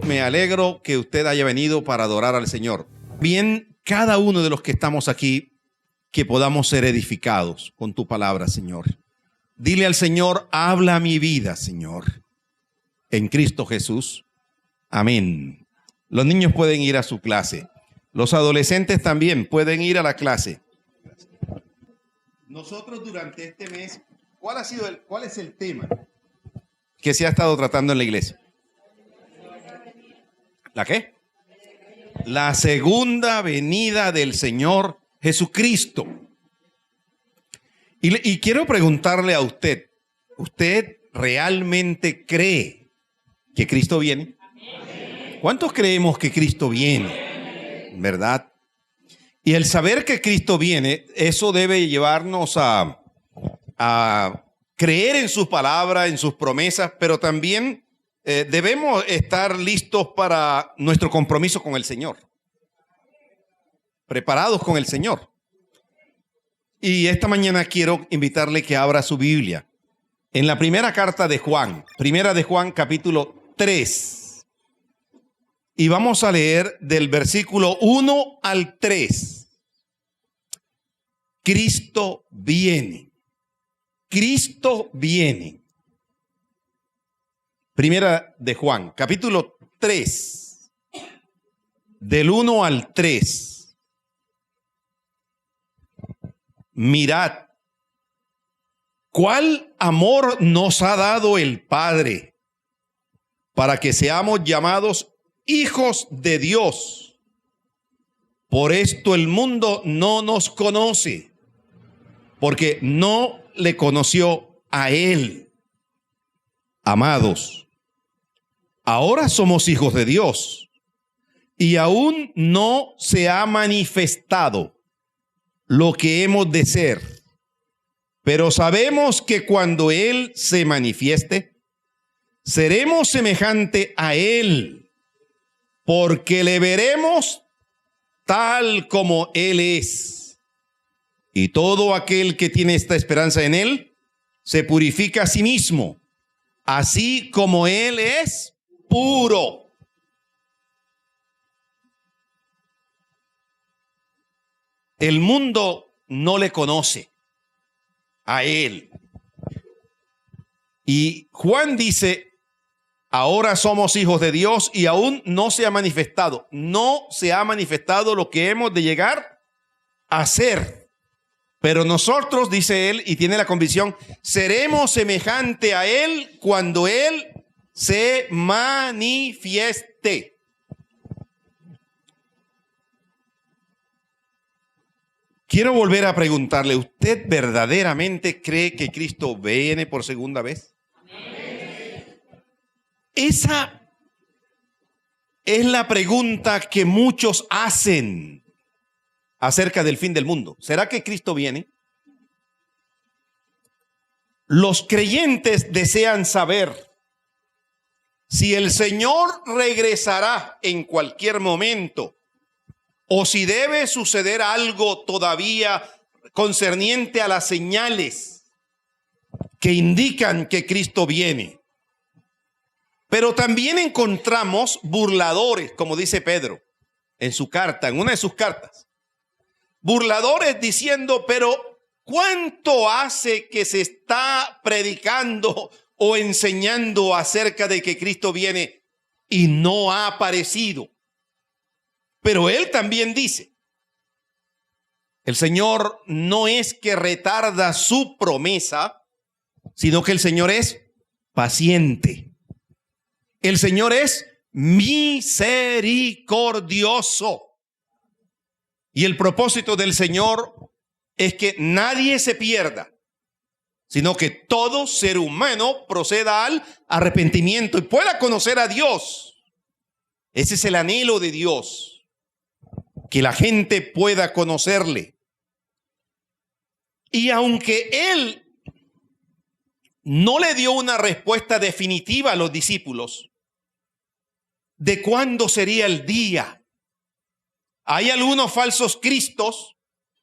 me alegro que usted haya venido para adorar al Señor. Bien, cada uno de los que estamos aquí, que podamos ser edificados con tu palabra, Señor. Dile al Señor, habla mi vida, Señor, en Cristo Jesús. Amén. Los niños pueden ir a su clase. Los adolescentes también pueden ir a la clase. Nosotros durante este mes, ¿cuál es el tema que se ha estado tratando en la iglesia? ¿La qué? La segunda venida del Señor Jesucristo. Y quiero preguntarle a usted, ¿usted realmente cree que Cristo viene? ¿Cuántos creemos que Cristo viene? ¿Verdad? Y el saber que Cristo viene, eso debe llevarnos a creer en su palabra, en sus promesas, pero también debemos estar listos para nuestro compromiso con el Señor. Preparados con el Señor. Y esta mañana quiero invitarle que abra su Biblia en la primera carta de Juan, primera de Juan capítulo 3. Y vamos a leer del versículo 1 al 3. Cristo viene. Cristo viene. Primera de Juan, capítulo 3, del 1 al 3. Mirad, cuál amor nos ha dado el Padre para que seamos llamados hijos de Dios. Por esto el mundo no nos conoce, porque no le conoció a Él. Amados, ahora somos hijos de Dios y aún no se ha manifestado lo que hemos de ser, pero sabemos que cuando Él se manifieste, seremos semejante a Él, porque le veremos tal como Él es. Y todo aquel que tiene esta esperanza en Él, se purifica a sí mismo, así como Él es puro. El mundo no le conoce a Él. Y Juan dice, ahora somos hijos de Dios y aún no se ha manifestado. No se ha manifestado lo que hemos de llegar a ser. Pero nosotros, dice él, y tiene la convicción, seremos semejante a Él cuando Él se manifieste. Quiero volver a preguntarle, ¿usted verdaderamente cree que Cristo viene por segunda vez? Amén. Esa es la pregunta que muchos hacen acerca del fin del mundo. ¿Será que Cristo viene? Los creyentes desean saber si el Señor regresará en cualquier momento o si debe suceder algo todavía concerniente a las señales que indican que Cristo viene. Pero también encontramos burladores, como dice Pedro en su carta, en una de sus cartas. Burladores diciendo, pero ¿cuánto hace que se está predicando o enseñando acerca de que Cristo viene y no ha aparecido? Pero él también dice, el Señor no es que retarda su promesa, sino que el Señor es paciente. El Señor es misericordioso. Y el propósito del Señor es que nadie se pierda, sino que todo ser humano proceda al arrepentimiento y pueda conocer a Dios. Ese es el anhelo de Dios. Que la gente pueda conocerle. Y aunque Él no le dio una respuesta definitiva a los discípulos de cuándo sería el día, hay algunos falsos cristos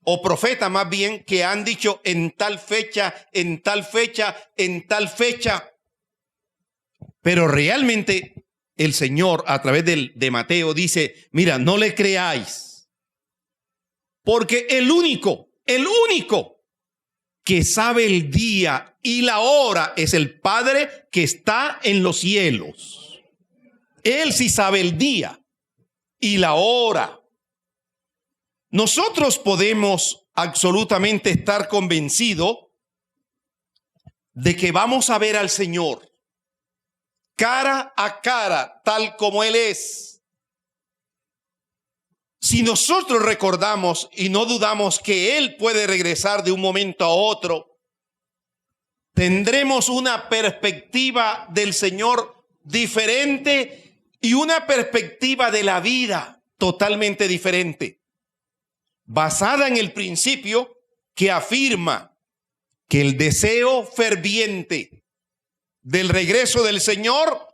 o profetas más bien que han dicho en tal fecha, en tal fecha, en tal fecha. Pero realmente el Señor a través de Mateo dice, mira, no le creáis, porque el único que sabe el día y la hora es el Padre que está en los cielos. Él sí sabe el día y la hora. Nosotros podemos absolutamente estar convencidos de que vamos a ver al Señor cara a cara, tal como Él es. Si nosotros recordamos y no dudamos que Él puede regresar de un momento a otro, tendremos una perspectiva del Señor diferente y una perspectiva de la vida totalmente diferente, basada en el principio que afirma que el deseo ferviente del regreso del Señor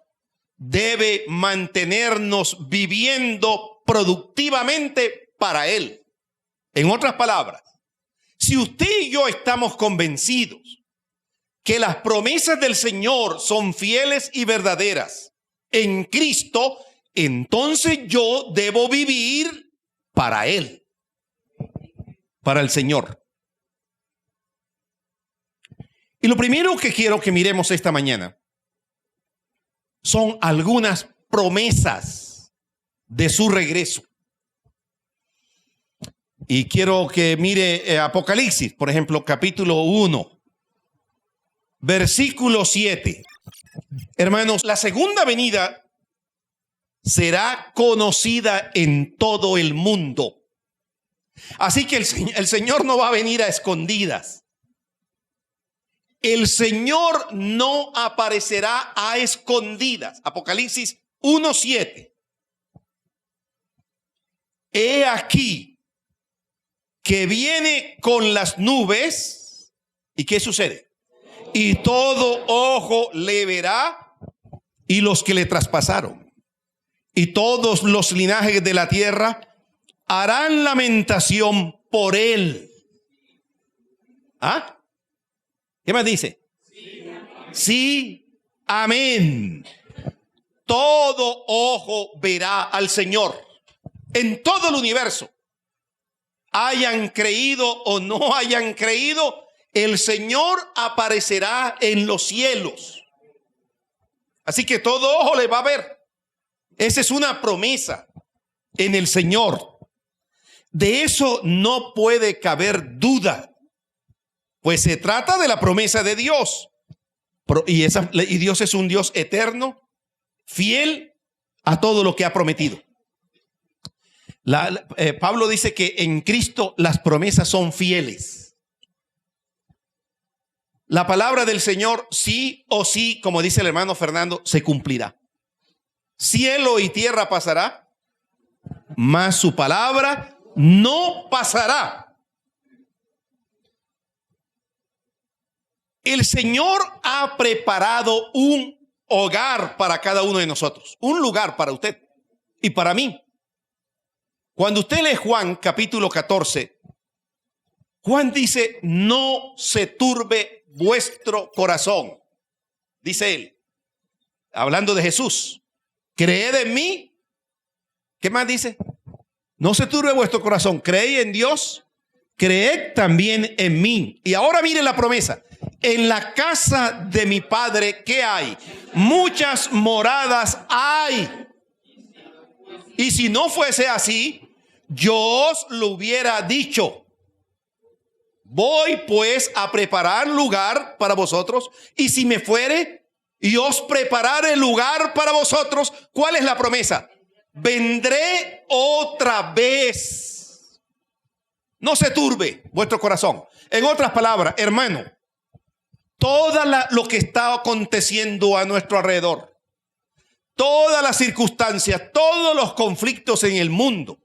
debe mantenernos viviendo productivamente para Él. En otras palabras, si usted y yo estamos convencidos que las promesas del Señor son fieles y verdaderas en Cristo, entonces yo debo vivir para Él, para el Señor. Y lo primero que quiero que miremos esta mañana son algunas promesas de su regreso. Y quiero que mire Apocalipsis, por ejemplo, capítulo 1, versículo 7. Hermanos, la segunda venida será conocida en todo el mundo. Así que el Señor no va a venir a escondidas. El Señor no aparecerá a escondidas. Apocalipsis 1:7. He aquí que viene con las nubes. ¿Y qué sucede? Y todo ojo le verá, y los que le traspasaron, y todos los linajes de la tierra harán lamentación por él. ¿Ah? ¿Qué más dice? Sí, amén. Todo ojo verá al Señor en todo el universo. Hayan creído o no hayan creído, el Señor aparecerá en los cielos. Así que todo ojo le va a ver. Esa es una promesa en el Señor. De eso no puede caber duda, pues se trata de la promesa de Dios. Y Dios es un Dios eterno, fiel a todo lo que ha prometido. Pablo dice que en Cristo las promesas son fieles. La palabra del Señor, sí o sí, como dice el hermano Fernando, se cumplirá. Cielo y tierra pasará, mas su palabra no pasará. El Señor ha preparado un hogar para cada uno de nosotros, un lugar para usted y para mí. Cuando usted lee Juan capítulo 14, Juan dice, no se turbe vuestro corazón, dice él, hablando de Jesús. Creed en mí. ¿Qué más dice? No se turbe vuestro corazón. Creed en Dios, creed también en mí. Y ahora mire la promesa. En la casa de mi Padre, ¿qué hay? Muchas moradas hay. Y si no fuese así, yo os lo hubiera dicho. Voy pues a preparar lugar para vosotros, y si me fuere y os prepararé lugar para vosotros, ¿cuál es la promesa? Vendré otra vez. No se turbe vuestro corazón. En otras palabras, hermano, todo lo que está aconteciendo a nuestro alrededor, todas las circunstancias, todos los conflictos en el mundo,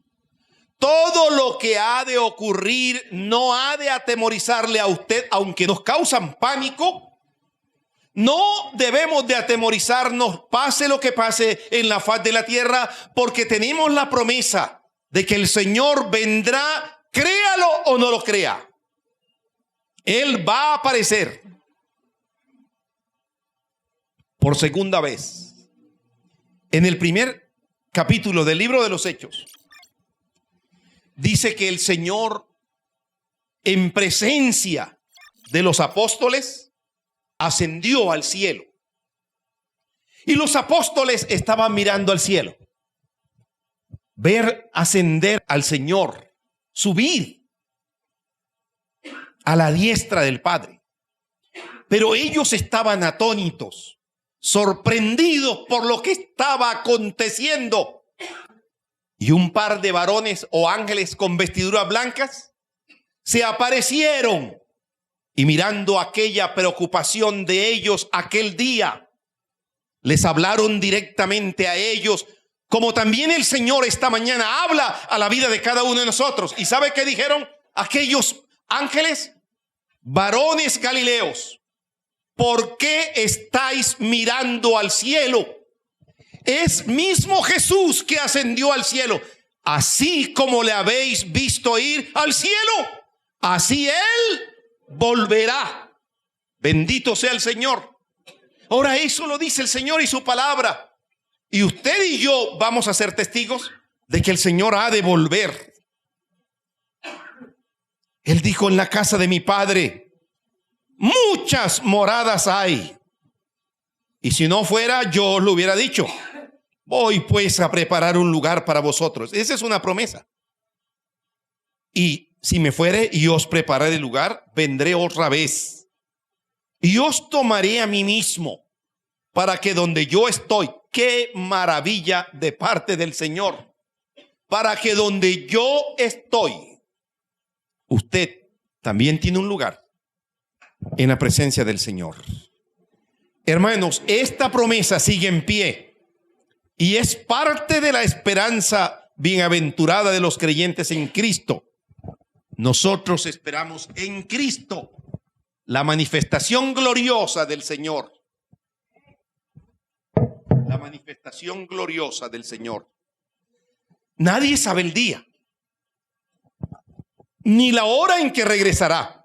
todo lo que ha de ocurrir no ha de atemorizarle a usted, aunque nos causan pánico. No debemos de atemorizarnos, pase lo que pase en la faz de la tierra, porque tenemos la promesa de que el Señor vendrá, créalo o no lo crea. Él va a aparecer por segunda vez. En el primer capítulo del libro de los Hechos, dice que el Señor, en presencia de los apóstoles, ascendió al cielo. Y los apóstoles estaban mirando al cielo. Ver ascender al Señor, subir a la diestra del Padre. Pero ellos estaban atónitos, sorprendidos por lo que estaba aconteciendo. Y un par de varones o ángeles con vestiduras blancas se aparecieron. Y mirando aquella preocupación de ellos aquel día, les hablaron directamente a ellos, como también el Señor esta mañana habla a la vida de cada uno de nosotros. ¿Y sabe qué dijeron aquellos ángeles? Varones galileos, ¿por qué estáis mirando al cielo? Es mismo Jesús que ascendió al cielo. Así como le habéis visto ir al cielo, así Él volverá. Bendito sea el Señor. Ahora eso lo dice el Señor y su palabra. Y usted y yo vamos a ser testigos de que el Señor ha de volver. Él dijo: en la casa de mi Padre muchas moradas hay. Y si no fuera, yo os lo hubiera dicho. Voy pues a preparar un lugar para vosotros. Esa es una promesa. Y si me fuere y os prepararé el lugar, vendré otra vez. Y os tomaré a mí mismo, para que donde yo estoy, qué maravilla de parte del Señor, para que donde yo estoy, usted también tiene un lugar en la presencia del Señor. Hermanos, esta promesa sigue en pie y es parte de la esperanza bienaventurada de los creyentes en Cristo. Nosotros esperamos en Cristo la manifestación gloriosa del Señor. La manifestación gloriosa del Señor. Nadie sabe el día ni la hora en que regresará.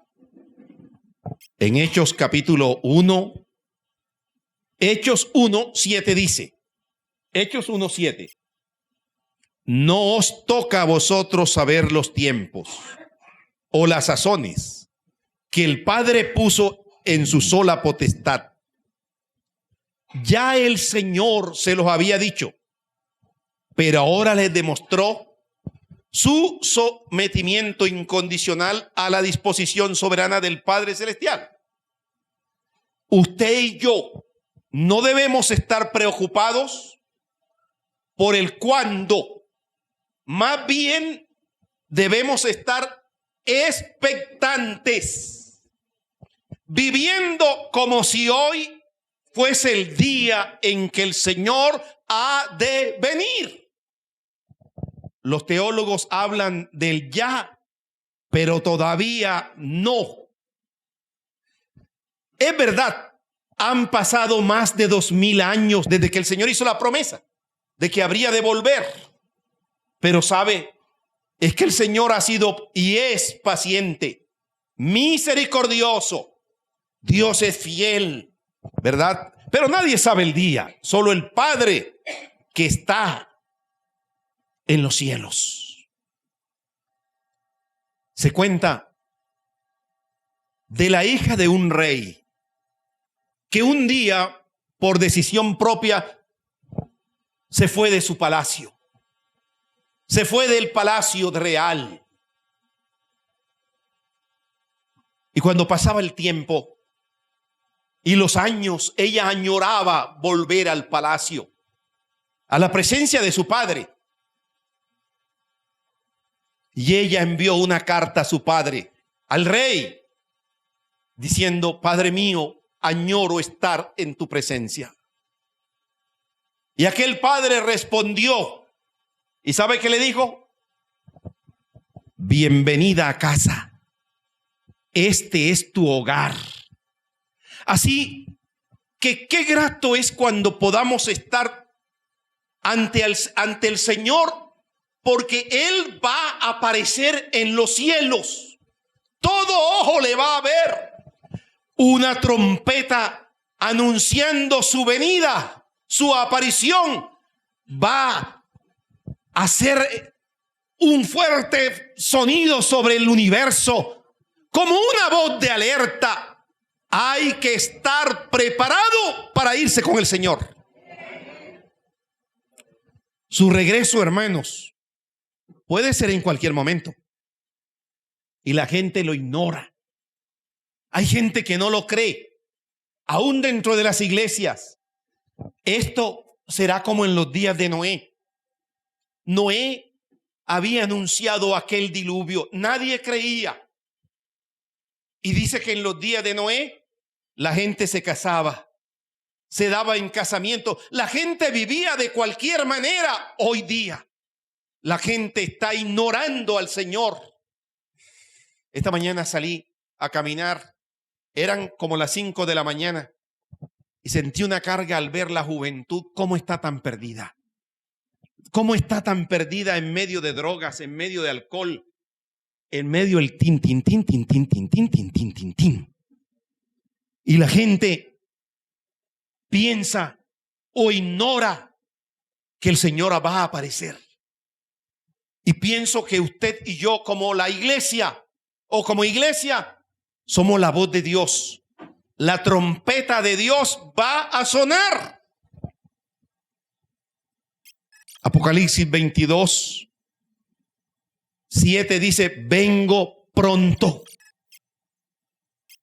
En Hechos capítulo 1, Hechos 1:7 dice, Hechos 1:7, no os toca a vosotros saber los tiempos o las sazones que el Padre puso en su sola potestad. Ya el Señor se los había dicho, pero ahora les demostró su sometimiento incondicional a la disposición soberana del Padre Celestial. Usted y yo no debemos estar preocupados por el cuándo, más bien debemos estar expectantes, viviendo como si hoy fuese el día en que el Señor ha de venir. Los teólogos hablan del ya, pero todavía no. Es verdad, han pasado más de 2000 años desde que el Señor hizo la promesa de que habría de volver. Pero sabe, es que el Señor ha sido y es paciente, misericordioso. Dios es fiel, ¿verdad? Pero nadie sabe el día, solo el Padre que está en los cielos. Se cuenta de la hija de un rey que un día, por decisión propia, se fue de su palacio. Se fue del palacio real. Y cuando pasaba el tiempo y los años, ella añoraba volver al palacio, a la presencia de su padre. Y ella envió una carta a su padre, al rey, diciendo: Padre mío, añoro estar en tu presencia. Y aquel padre respondió, ¿y sabe qué le dijo? Bienvenida a casa. Este es tu hogar. Así que qué grato es cuando podamos estar ante el Señor, porque Él va a aparecer en los cielos. Todo ojo le va a ver. Una trompeta anunciando su venida, su aparición. va a hacer un fuerte sonido sobre el universo, como una voz de alerta. Hay que estar preparado para irse con el Señor. Su regreso, hermanos, puede ser en cualquier momento. Y la gente lo ignora. Hay gente que no lo cree, aún dentro de las iglesias. Esto será como en los días de Noé. Noé había anunciado aquel diluvio. Nadie creía. Y dice que en los días de Noé la gente se casaba, se daba en casamiento. La gente vivía de cualquier manera. Hoy día la gente está ignorando al Señor. Esta mañana salí a caminar. Eran como las 5 de la mañana y sentí una carga al ver la juventud. ¿Cómo está tan perdida? ¿Cómo está tan perdida en medio de drogas, en medio de alcohol, en medio del tin, tin, tin, tin, tin, tin, tin, tin, tin, tin, tin? Y la gente piensa o ignora que el Señor va a aparecer. Y pienso que usted y yo, como la iglesia o como iglesia, somos la voz de Dios. La trompeta de Dios va a sonar. Apocalipsis 22, 7 dice: vengo pronto.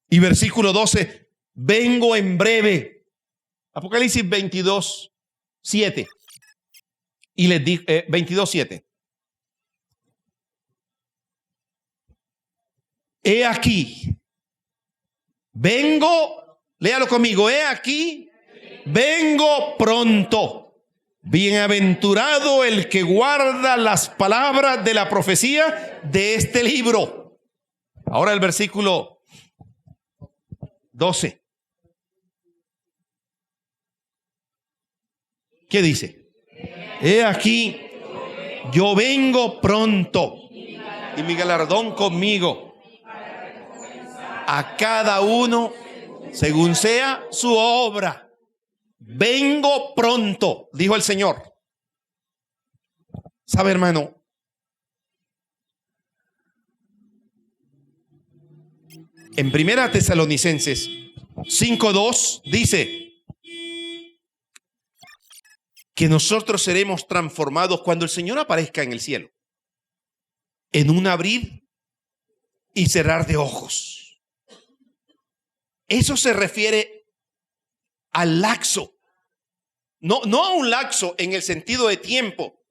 Y versículo 12: vengo en breve. Apocalipsis 22, 7. Y les digo, 22, 7. He aquí, vengo, léalo conmigo, he aquí, vengo pronto. Bienaventurado el que guarda las palabras de la profecía de este libro. Ahora el versículo 12. ¿Qué dice? He aquí, yo vengo pronto y mi galardón conmigo, a cada uno según sea su obra. Vengo pronto, dijo el Señor. ¿Sabe, hermano? En Primera Tesalonicenses 5:2 dice que nosotros seremos transformados cuando el Señor aparezca en el cielo, en un abrir y cerrar de ojos. Eso se refiere al lapso. No a un lapso en el sentido de tiempo,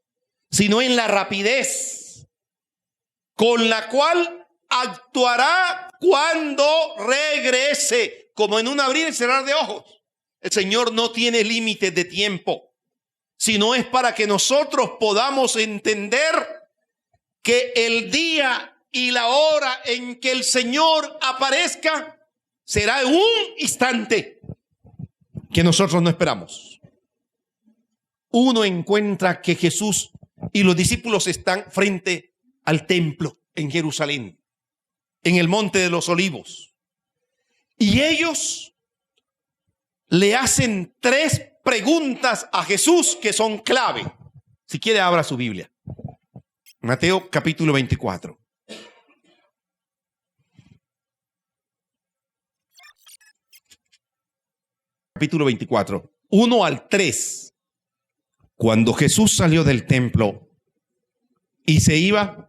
sino en la rapidez con la cual actuará cuando regrese, como en un abrir y cerrar de ojos. El Señor no tiene límites de tiempo, sino es para que nosotros podamos entender que el día y la hora en que el Señor aparezca será en un instante que nosotros no esperamos. Uno encuentra que Jesús y los discípulos están frente al templo en Jerusalén, en el Monte de los Olivos. Y ellos le hacen 3 preguntas a Jesús que son clave. Si quiere, abra su Biblia. Mateo capítulo 24. Capítulo 24, 1 al 3. Cuando Jesús salió del templo y se iba,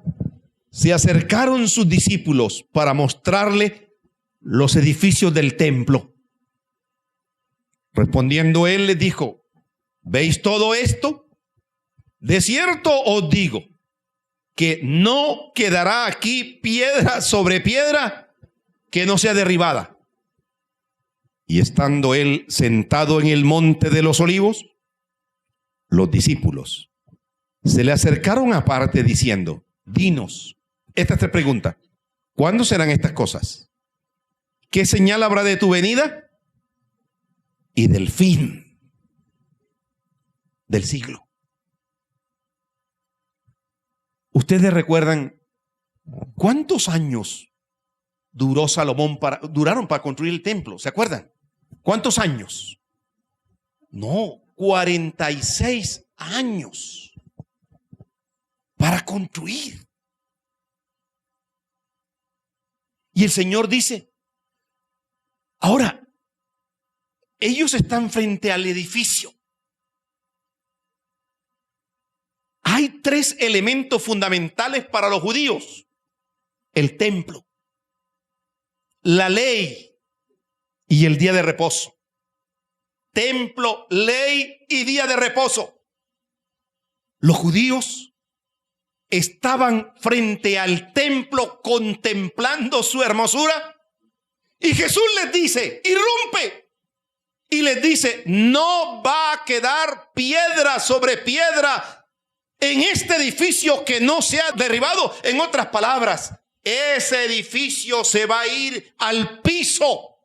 se acercaron sus discípulos para mostrarle los edificios del templo. Respondiendo él les dijo: ¿veis todo esto? De cierto os digo que no quedará aquí piedra sobre piedra que no sea derribada. Y estando él sentado en el monte de los olivos, los discípulos se le acercaron aparte diciendo: dinos, estas 3 preguntas. ¿Cuándo serán estas cosas? ¿Qué señal habrá de tu venida y del fin del siglo? ¿Ustedes recuerdan cuántos años duraron para construir el templo? ¿Se acuerdan? ¿Cuántos años? No, 46 años para construir. Y el Señor dice, ahora, ellos están frente al edificio. Hay tres elementos fundamentales para los judíos: el templo, la ley y el día de reposo. Templo, ley y día de reposo. Los judíos estaban frente al templo contemplando su hermosura y Jesús les dice, irrumpe, y les dice, no va a quedar piedra sobre piedra en este edificio que no sea derribado. En otras palabras, ese edificio se va a ir al piso,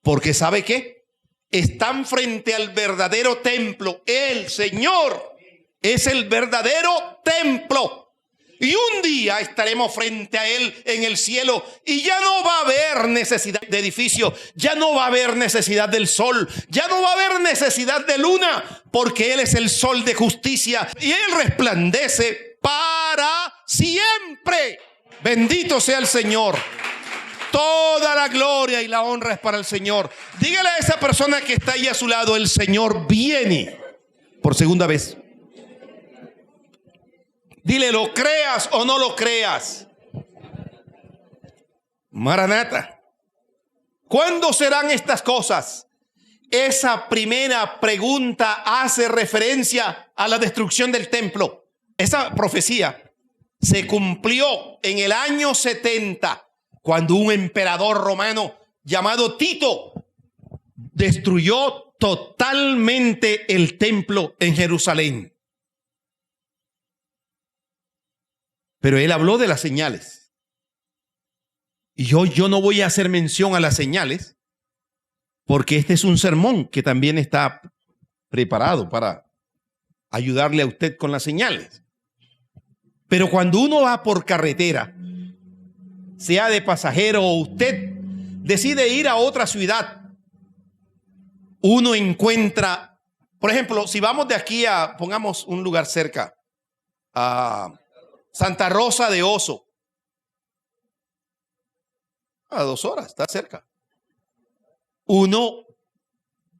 porque ¿sabe qué? Están frente al verdadero templo. El Señor es el verdadero templo. Y un día estaremos frente a Él en el cielo y ya no va a haber necesidad de edificio, ya no va a haber necesidad del sol, ya no va a haber necesidad de luna, porque Él es el sol de justicia y Él resplandece para siempre. Bendito sea el Señor. Toda la gloria y la honra es para el Señor. Dígale a esa persona que está ahí a su lado, el Señor viene por segunda vez. Dile, lo creas o no lo creas. Maranata. ¿Cuándo serán estas cosas? Esa primera pregunta hace referencia a la destrucción del templo. Esa profecía se cumplió en el año 70, cuando un emperador romano llamado Tito destruyó totalmente el templo en Jerusalén. Pero él habló de las señales. Y yo no voy a hacer mención a las señales, porque este es un sermón que también está preparado para ayudarle a usted con las señales. Pero cuando uno va por carretera, sea de pasajero o usted decide ir a otra ciudad, uno encuentra, por ejemplo, si vamos de aquí a, pongamos un lugar cerca, a Santa Rosa de Oso, a 2 horas, está cerca. Uno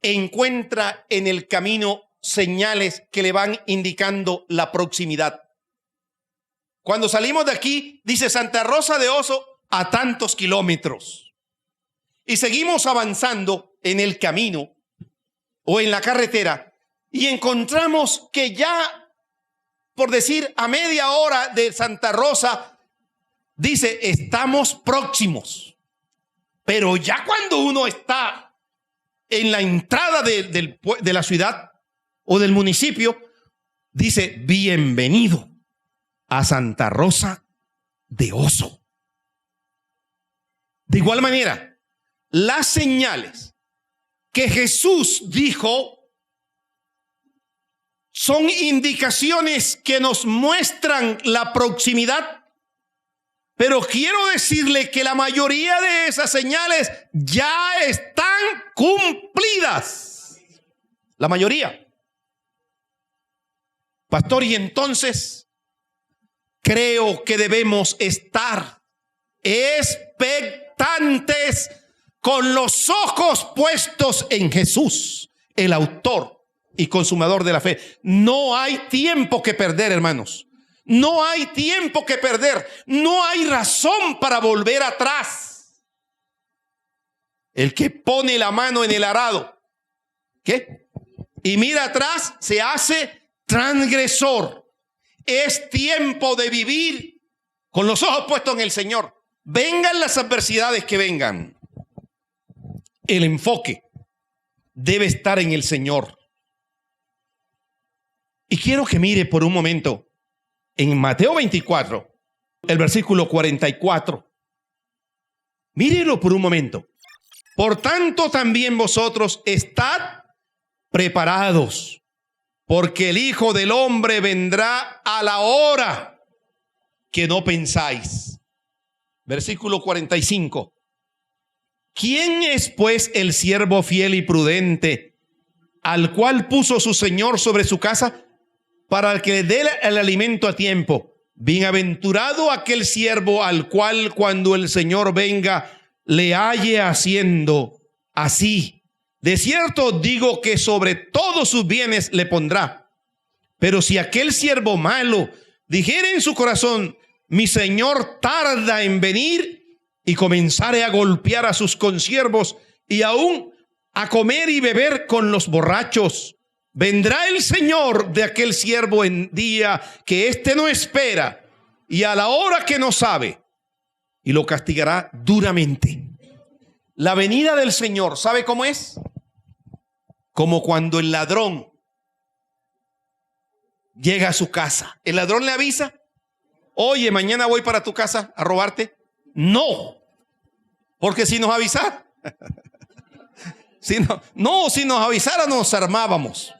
encuentra en el camino señales que le van indicando la proximidad. Cuando salimos de aquí, dice Santa Rosa de Oso a tantos kilómetros. Y seguimos avanzando en el camino o en la carretera y encontramos que ya, por decir, a media hora de Santa Rosa, dice, estamos próximos. Pero ya cuando uno está en la entrada de la ciudad o del municipio, dice, bienvenido a Santa Rosa de Oso. De igual manera, las señales que Jesús dijo son indicaciones que nos muestran la proximidad, pero quiero decirle que la mayoría de esas señales ya están cumplidas. La mayoría. Pastor, y entonces creo que debemos estar expectantes con los ojos puestos en Jesús, el autor y consumador de la fe. No hay tiempo que perder, hermanos. No hay tiempo que perder. No hay razón para volver atrás. El que pone la mano en el arado, ¿qué? Y mira atrás, se hace transgresor. Es tiempo de vivir con los ojos puestos en el Señor. Vengan las adversidades que vengan. El enfoque debe estar en el Señor. Y quiero que mire por un momento en Mateo 24, el versículo 44. Mírelo por un momento. Por tanto, también vosotros estad preparados, porque el Hijo del Hombre vendrá a la hora que no pensáis. Versículo 45. ¿Quién es pues el siervo fiel y prudente, al cual puso su Señor sobre su casa, para que le dé el alimento a tiempo. Bienaventurado aquel siervo al cual cuando el Señor venga le halle haciendo así. De cierto digo que sobre todos sus bienes le pondrá. Pero si aquel siervo malo dijere en su corazón, mi Señor tarda en venir, y comenzare a golpear a sus consiervos y aún a comer y beber con los borrachos, vendrá el Señor de aquel siervo en día que éste no espera y a la hora que no sabe, y lo castigará duramente. La venida del Señor, ¿sabe cómo es? Como cuando el ladrón llega a su casa. El ladrón le avisa: oye, mañana voy para tu casa a robarte. No, porque si nos avisara, si nos avisara nos armábamos.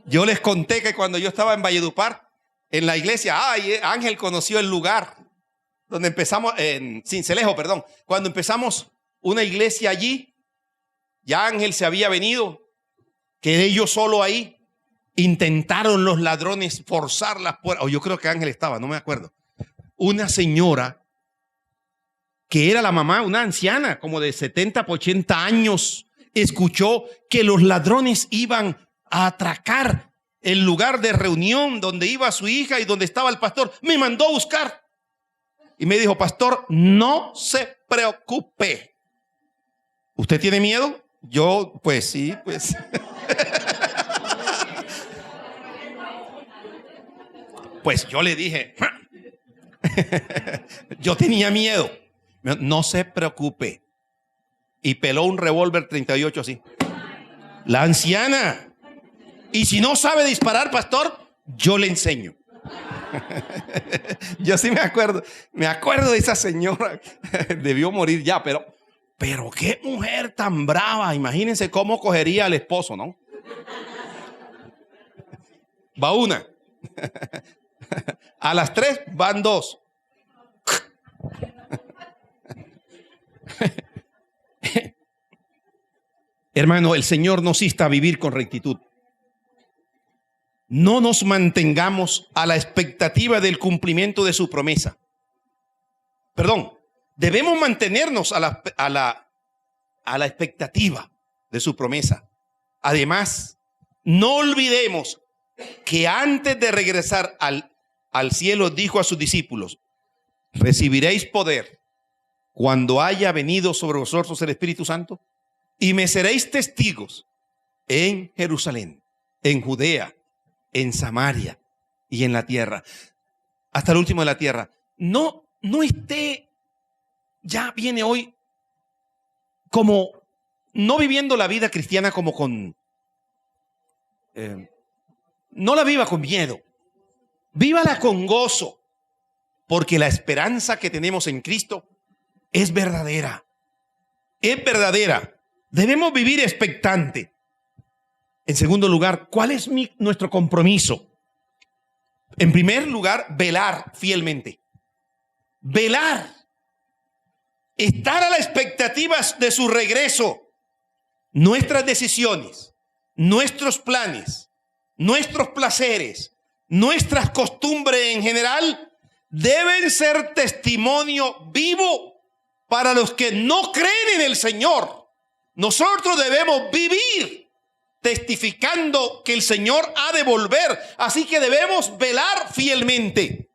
Yo les conté que cuando yo estaba en Valledupar, en la iglesia, Ángel conoció el lugar donde empezamos, en Cincelejo, perdón. Cuando empezamos una iglesia allí, ya Ángel se había venido, quedé yo solo ahí. Intentaron los ladrones forzar las puertas, o yo creo que Ángel estaba, no me acuerdo. Una señora que era la mamá, una anciana como de 70, 80 años, escuchó que los ladrones iban a atracar el lugar de reunión donde iba su hija y donde estaba el pastor. Me mandó a buscar y me dijo: pastor, no se preocupe. ¿Usted tiene miedo? Yo, pues sí, pues. Pues yo le dije, yo tenía miedo. No se preocupe. Y peló un revólver 38 así. La anciana. Y si no sabe disparar, pastor, yo le enseño. Yo sí me acuerdo de esa señora. Debió morir ya, pero qué mujer tan brava. Imagínense cómo cogería al esposo, ¿no? Va una. A las 3 van 2. Hermano, el Señor nos insta a vivir con rectitud. No nos mantengamos a la expectativa del cumplimiento de su promesa. Perdón, debemos mantenernos a la expectativa de su promesa. Además, no olvidemos que antes de regresar al cielo dijo a sus discípulos: recibiréis poder cuando haya venido sobre vosotros el Espíritu Santo, y me seréis testigos en Jerusalén, en Judea, en Samaria y en la tierra, hasta el último de la tierra. No esté, ya viene hoy como no viviendo la vida cristiana como con no la viva con miedo, vívala con gozo, porque la esperanza que tenemos en Cristo es verdadera. Es verdadera. Debemos vivir expectante. En segundo lugar, ¿cuál es nuestro compromiso? En primer lugar, velar fielmente. Velar. Estar a la expectativa de su regreso. Nuestras decisiones, nuestros planes, nuestros placeres, nuestras costumbres en general deben ser testimonio vivo para los que no creen en el Señor. Nosotros debemos vivir testificando que el Señor ha de volver. Así que debemos velar fielmente.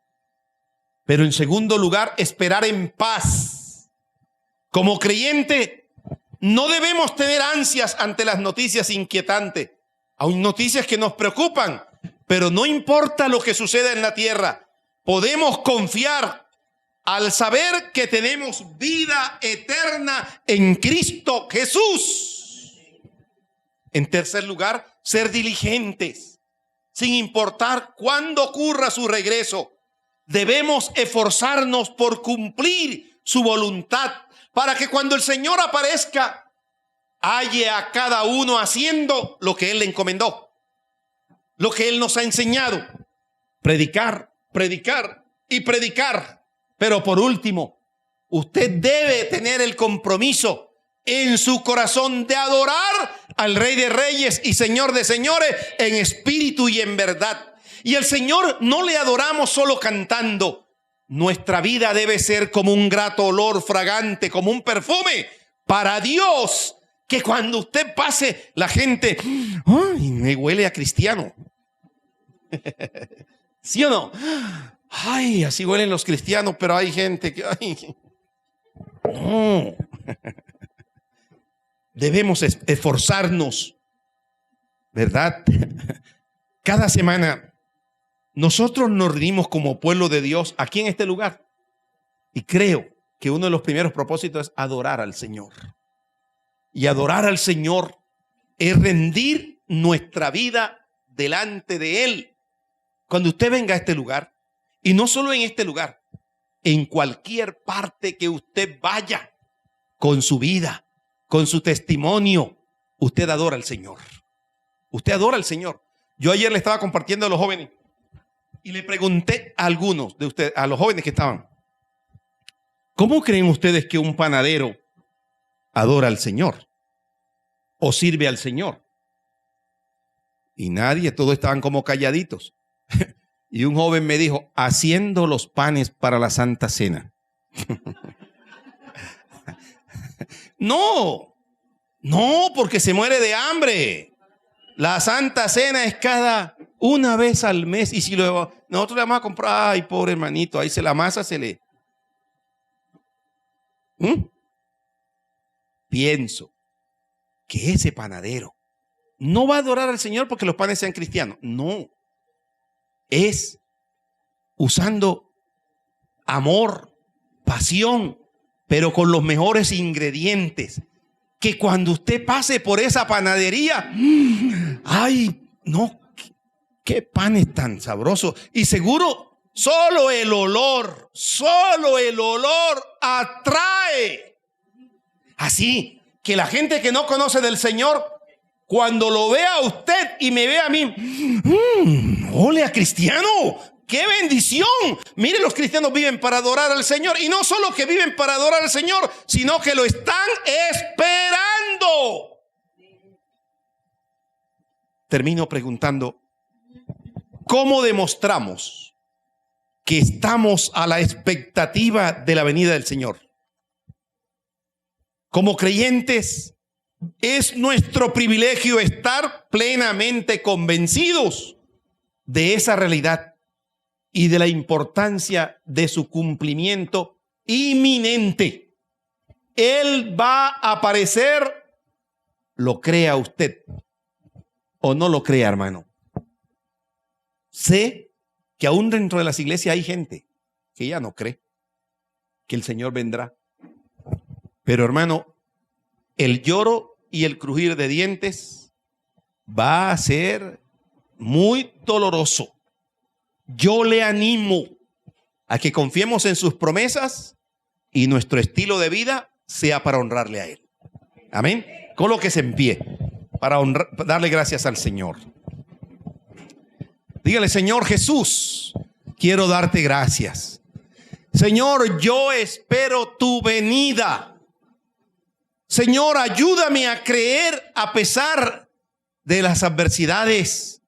Pero en segundo lugar, esperar en paz. Como creyente, no debemos tener ansias ante las noticias inquietantes. Hay noticias que nos preocupan, pero no importa lo que suceda en la tierra. Podemos confiar al saber que tenemos vida eterna en Cristo Jesús. En tercer lugar, ser diligentes, sin importar cuándo ocurra su regreso. Debemos esforzarnos por cumplir su voluntad, para que cuando el Señor aparezca, halle a cada uno haciendo lo que Él le encomendó, lo que Él nos ha enseñado: predicar, predicar y predicar. Pero por último, usted debe tener el compromiso en su corazón de adorar al Rey de Reyes y Señor de Señores en espíritu y en verdad. Y al Señor no le adoramos solo cantando. Nuestra vida debe ser como un grato olor fragante, como un perfume para Dios, que cuando usted pase la gente, ¡ay, me huele a cristiano! ¿Sí o no? Ay, así huelen los cristianos, pero hay gente que, ay, no. Debemos esforzarnos, ¿verdad? Cada semana nosotros nos reunimos como pueblo de Dios aquí en este lugar. Y creo que uno de los primeros propósitos es adorar al Señor. Y adorar al Señor es rendir nuestra vida delante de Él. Cuando usted venga a este lugar, y no solo en este lugar, en cualquier parte que usted vaya, con su vida, con su testimonio, usted adora al Señor. Usted adora al Señor. Yo ayer le estaba compartiendo a los jóvenes y le pregunté a algunos de ustedes, a los jóvenes que estaban, ¿cómo creen ustedes que un panadero adora al Señor o sirve al Señor? Y nadie, todos estaban como calladitos. Y un joven me dijo, haciendo los panes para la Santa Cena. No, porque se muere de hambre. La Santa Cena es cada una vez al mes. Y si luego nosotros le vamos a comprar, ay, pobre hermanito, ahí la masa se le... Pienso que ese panadero no va a adorar al Señor porque los panes sean cristianos. No. Es usando amor, pasión, pero con los mejores ingredientes. Que cuando usted pase por esa panadería, ¡ay, no! ¡Qué panes tan sabrosos! Y seguro, solo el olor atrae. Así que la gente que no conoce del Señor, cuando lo vea a usted y me vea a mí, ¡ole a cristiano! ¡Qué bendición! Mire, los cristianos viven para adorar al Señor. Y no solo que viven para adorar al Señor, sino que lo están esperando. Termino preguntando, ¿cómo demostramos que estamos a la expectativa de la venida del Señor? Como creyentes, es nuestro privilegio estar plenamente convencidos de esa realidad y de la importancia de su cumplimiento inminente. Él va a aparecer, lo crea usted o no lo crea, hermano. Sé que aún dentro de las iglesias hay gente que ya no cree que el Señor vendrá. Pero, hermano, el lloro y el crujir de dientes va a ser muy doloroso. Yo le animo a que confiemos en sus promesas y nuestro estilo de vida sea para honrarle a Él. Amén. Colóquese en pie para darle gracias al Señor. Dígale, Señor Jesús, quiero darte gracias. Señor, yo espero tu venida. Señor, ayúdame a creer a pesar de las adversidades,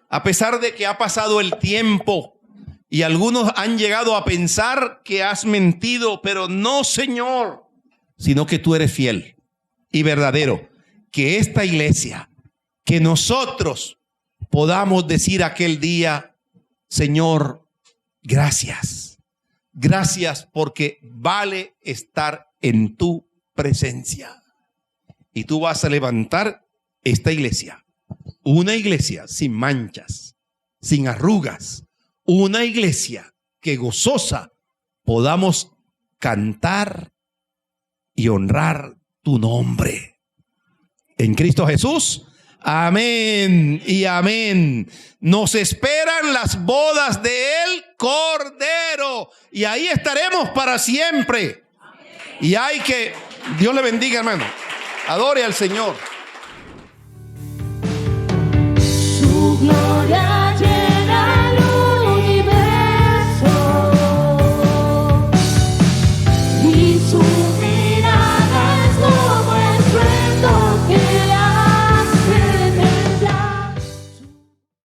a pesar de que ha pasado el tiempo y algunos han llegado a pensar que has mentido, pero no, Señor, sino que tú eres fiel y verdadero. Que esta iglesia, que nosotros podamos decir aquel día, Señor, gracias. Gracias porque vale estar en tu presencia. Y tú vas a levantar esta iglesia. Una iglesia sin manchas, sin arrugas. Una iglesia que gozosa podamos cantar y honrar tu nombre. En Cristo Jesús. Amén y amén. Nos esperan las bodas del Cordero. Y ahí estaremos para siempre. Y hay que... Dios le bendiga, hermano. Adore al Señor.